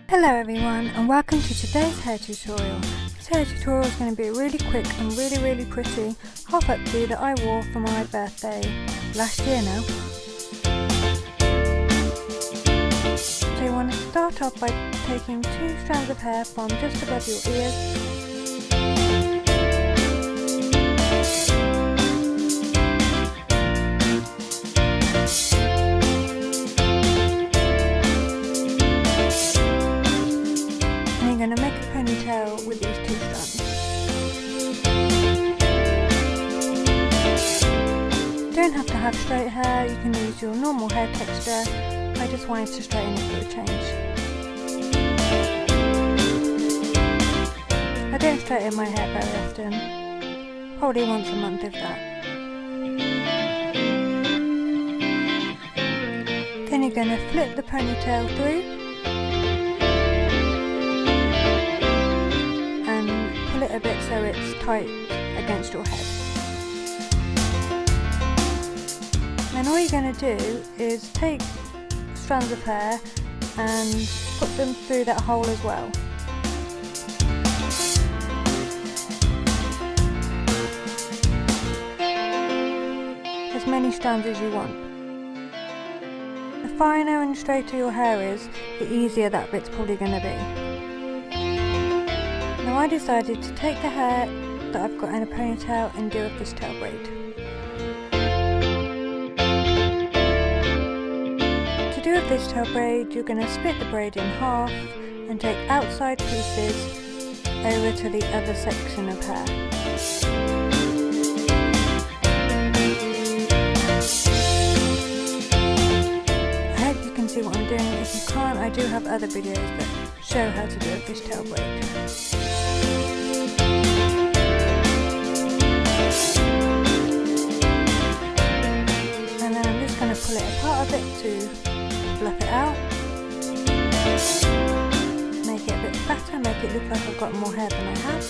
Hello everyone and welcome to today's hair tutorial. This hair tutorial is going to be really quick and really pretty half updo that I wore for my birthday last year now. So you want to start off by taking 2 strands of hair from just above your ears . I'm going to make a ponytail with these 2 strands. You don't have to have straight hair, you can use your normal hair texture. I just wanted to straighten it for a change. I don't straighten my hair very often, probably once a month if that. Then you're going to flip the ponytail through pull it a bit so it's tight against your head. Then all you're going to do is take strands of hair and put them through that hole as well. As many strands as you want. The finer and straighter your hair is, the easier that bit's probably going to be. Now I decided to take the hair that I've got in a ponytail and do a fishtail braid. To do a fishtail braid, you're going to split the braid in half and take outside pieces over to the other section of hair. I hope you can see what I'm doing. If you can't, I do have other videos that show how to do a fishtail braid. Pull it apart a bit to fluff it out, make it a bit fatter, make it look like I've got more hair than I have.